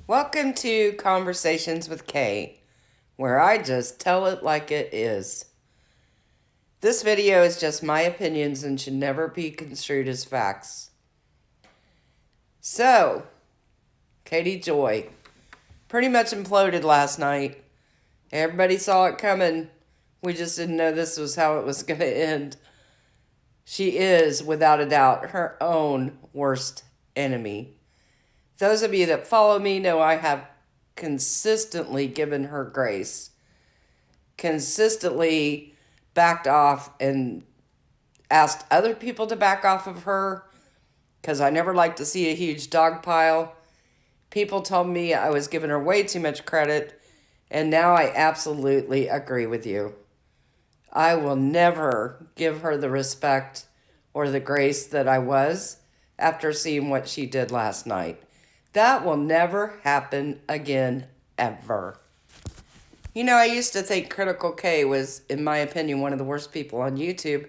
Welcome to Conversations with Kay, where I just tell it like it is. This video is just my opinions and should never be construed as facts. So, katiejoy pretty much imploded last night. Everybody saw it coming. We just didn't know this was how it was going to end. She is, without a doubt, her own worst enemy. Those of you that follow me know I have consistently given her grace, consistently backed off and asked other people to back off of her because I never like to see a huge dog pile. People told me I was giving her way too much credit, and now I absolutely agree with you. I will never give her the respect or the grace that I was after seeing what she did last night. That will never happen again, ever. You know, I used to think Critical K was, in my opinion, one of the worst people on YouTube.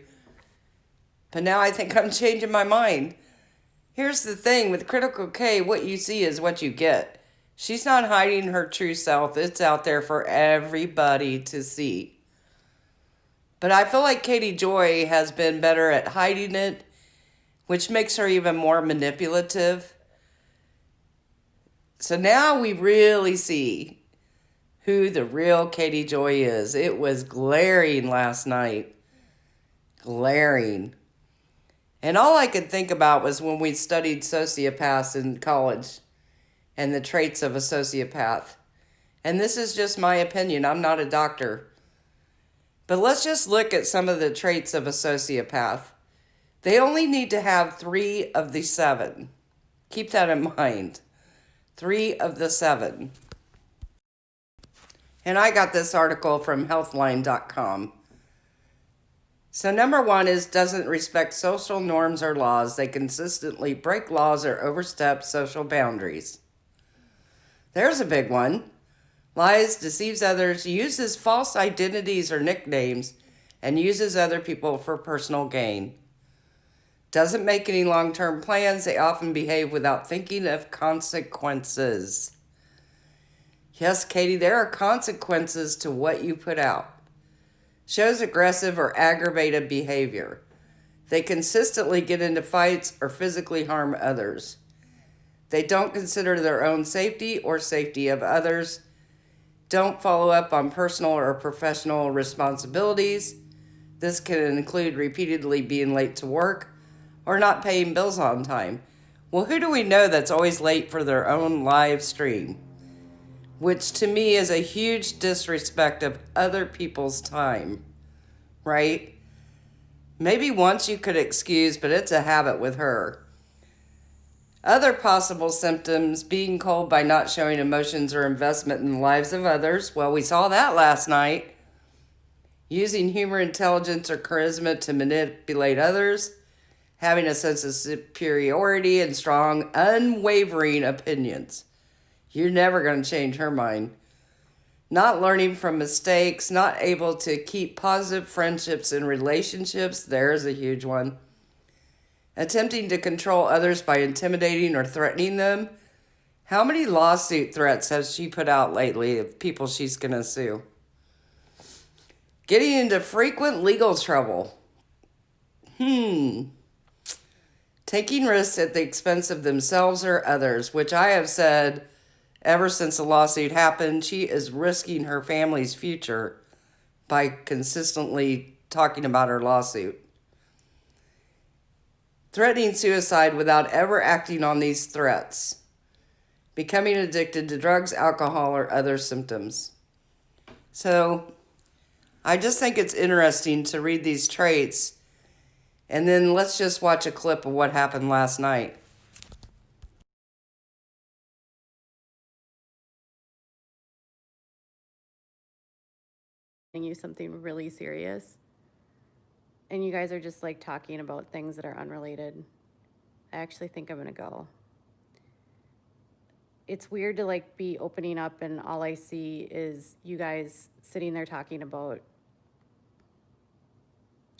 But now I think I'm changing my mind. Here's the thing, with Critical K, what you see is what you get. She's not hiding her true self. It's out there for everybody to see. But I feel like katiejoy has been better at hiding it, which makes her even more manipulative. So now we really see who the real katiejoy is. It was glaring last night. Glaring. And all I could think about was when we studied sociopaths in college and the traits of a sociopath. And this is just my opinion. I'm not a doctor. But let's just look at some of the traits of a sociopath. They only need to have 3 of the 7. Keep that in mind. 3 of the 7. And I got this article from healthline.com. So number 1 is doesn't respect social norms or laws. They consistently break laws or overstep social boundaries. There's a big one. Lies, deceives others, uses false identities or nicknames, and uses other people for personal gain. Doesn't make any long-term plans. They often behave without thinking of consequences. Yes, Katie, there are consequences to what you put out. Shows aggressive or aggravated behavior. They consistently get into fights or physically harm others. They don't consider their own safety or safety of others. Don't follow up on personal or professional responsibilities. This can include repeatedly being late to work or not paying bills on time. Well, who do we know that's always late for their own live stream? Which to me is a huge disrespect of other people's time, right? Maybe once you could excuse, but it's a habit with her. Other possible symptoms, being cold by not showing emotions or investment in the lives of others. Well, we saw that last night. Using humor, intelligence, or charisma to manipulate others. Having a sense of superiority and strong, unwavering opinions. You're never going to change her mind. Not learning from mistakes, not able to keep positive friendships and relationships. There's a huge one. Attempting to control others by intimidating or threatening them. How many lawsuit threats has she put out lately of people she's going to sue? Getting into frequent legal trouble. Taking risks at the expense of themselves or others, which I have said ever since the lawsuit happened, she is risking her family's future by consistently talking about her lawsuit. Threatening suicide without ever acting on these threats. Becoming addicted to drugs, alcohol, or other symptoms. So I just think it's interesting to read these traits. And then let's just watch a clip of what happened last night. You something really serious and you guys are just like talking about things that are unrelated, I actually think I'm gonna go. It's weird to like be opening up and all I see is you guys sitting there talking about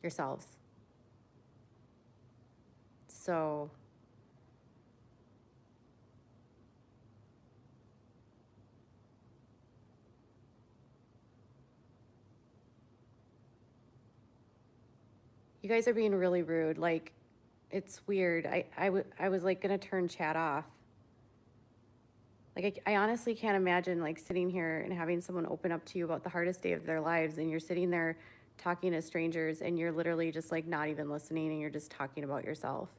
yourselves. So You guys are being really rude. Like, it's weird. I was like gonna turn chat off. Like, I honestly can't imagine like sitting here and having someone open up to you about the hardest day of their lives, and you're sitting there talking to strangers, and you're literally just like not even listening, and you're just talking about yourself.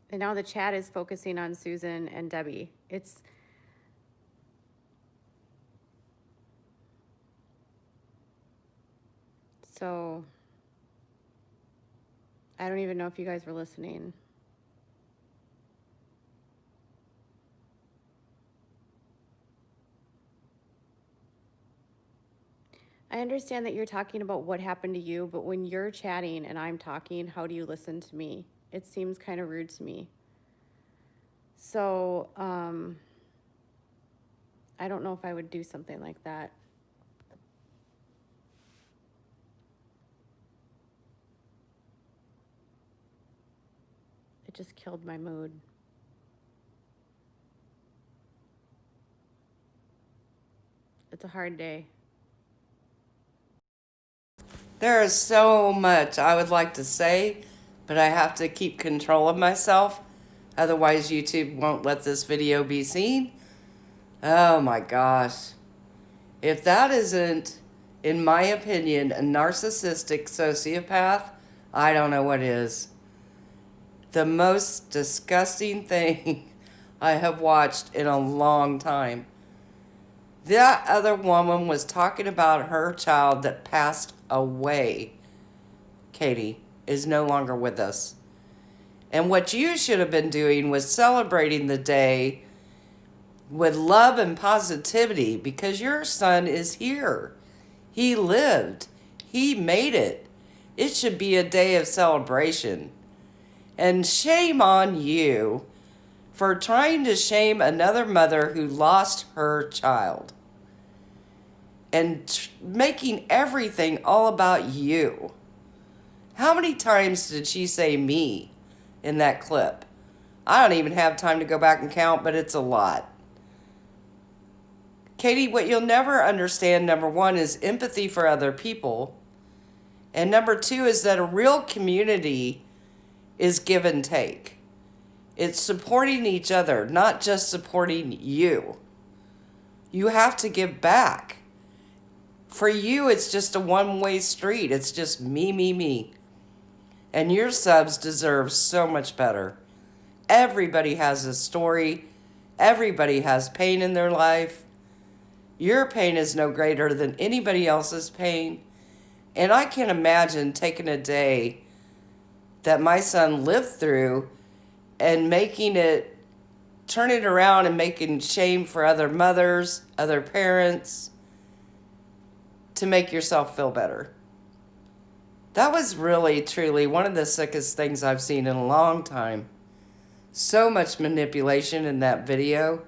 And now the chat is focusing on Susan and Debbie. It's so, I don't even know if you guys were listening. I understand that you're talking about what happened to you, but when you're chatting and I'm talking, how do you listen to me? It seems kind of rude to me. So, I don't know if I would do something like that. It just killed my mood. It's a hard day. There is so much I would like to say, but I have to keep control of myself. Otherwise, YouTube won't let this video be seen. Oh my gosh. If that isn't, in my opinion, a narcissistic sociopath, I don't know what is. The most disgusting thing I have watched in a long time. That other woman was talking about her child that passed away. Katie is no longer with us. And what you should have been doing was celebrating the day with love and positivity, because your son is here. He lived. He made it. It should be a day of celebration. And shame on you for trying to shame another mother who lost her child and making everything all about you. How many times did she say me in that clip? I don't even have time to go back and count, but it's a lot. Katie, what you'll never understand, number one, is empathy for other people. And number two is that a real community is give and take. It's supporting each other, not just supporting you. You have to give back. For you, it's just a one-way street. It's just me, me, me. And your subs deserve so much better. Everybody has a story. Everybody has pain in their life. Your pain is no greater than anybody else's pain. And I can imagine taking a day that my son lived through and turning it around and making shame for other mothers, other parents, to make yourself feel better. That was really, truly one of the sickest things I've seen in a long time. So much manipulation in that video.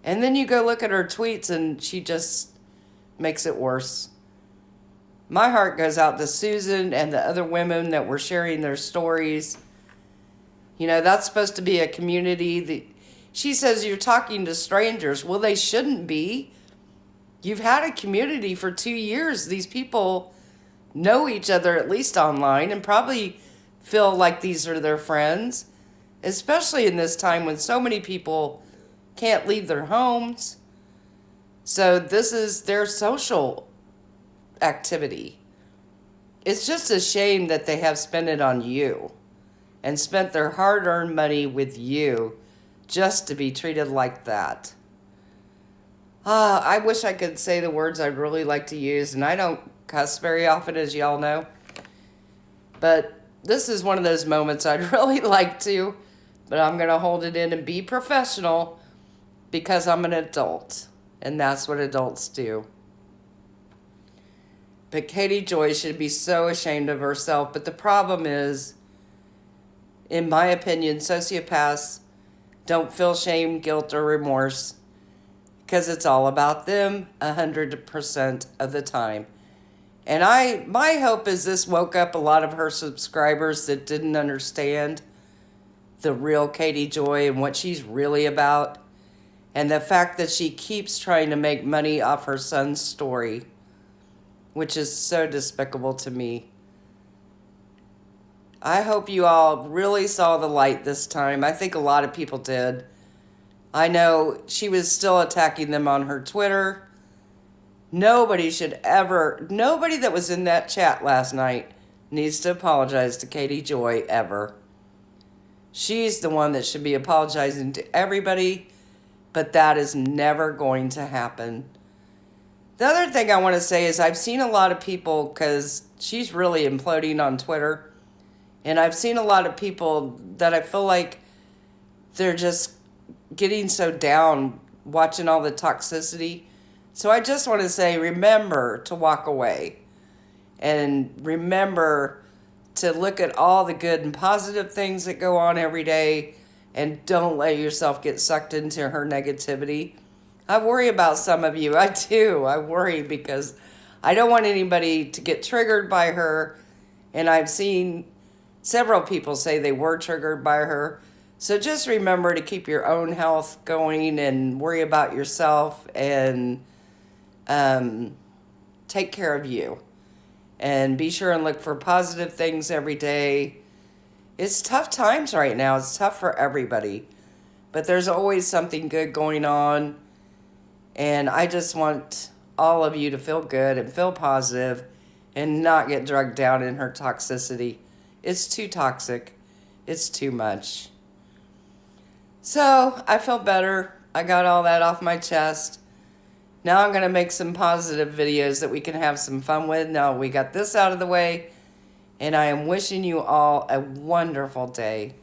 And then you go look at her tweets and she just makes it worse. My heart goes out to Susan and the other women that were sharing their stories. You know, that's supposed to be a community. She says you're talking to strangers. Well, they shouldn't be. You've had a community for 2 years. These people know each other, at least online, and probably feel like these are their friends, especially in this time when so many people can't leave their homes. So this is their social activity. It's just a shame that they have spent it on you and spent their hard-earned money with you just to be treated like that. I wish I could say the words I'd really like to use, and I don't cuss very often, as y'all know. But this is one of those moments I'd really like to, but I'm going to hold it in and be professional because I'm an adult And that's what adults do. But Katie Joy should be so ashamed of herself. But the problem is, in my opinion, sociopaths don't feel shame, guilt, or remorse because it's all about them 100% of the time. And my hope is this woke up a lot of her subscribers that didn't understand the real Katie Joy and what she's really about. And the fact that she keeps trying to make money off her son's story, which is so despicable to me. I hope you all really saw the light this time. I think a lot of people did. I know she was still attacking them on her Twitter. Nobody that was in that chat last night needs to apologize to Katie Joy ever. She's the one that should be apologizing to everybody, but that is never going to happen. The other thing I want to say is I've seen a lot of people, because she's really imploding on Twitter, and I've seen a lot of people that I feel like they're just getting so down watching all the toxicity. So I just want to say, remember to walk away. And remember to look at all the good and positive things that go on every day. And don't let yourself get sucked into her negativity. I worry about some of you. I do. I worry because I don't want anybody to get triggered by her. And I've seen several people say they were triggered by her. So just remember to keep your own health going and worry about yourself and take care of you. And be sure and look for positive things every day. It's tough times right now. It's tough for everybody. But there's always something good going on. And I just want all of you to feel good and feel positive and not get drugged down in her toxicity. It's too toxic. It's too much. So I feel better. I got all that off my chest. Now I'm going to make some positive videos that we can have some fun with. Now we got this out of the way. And I am wishing you all a wonderful day.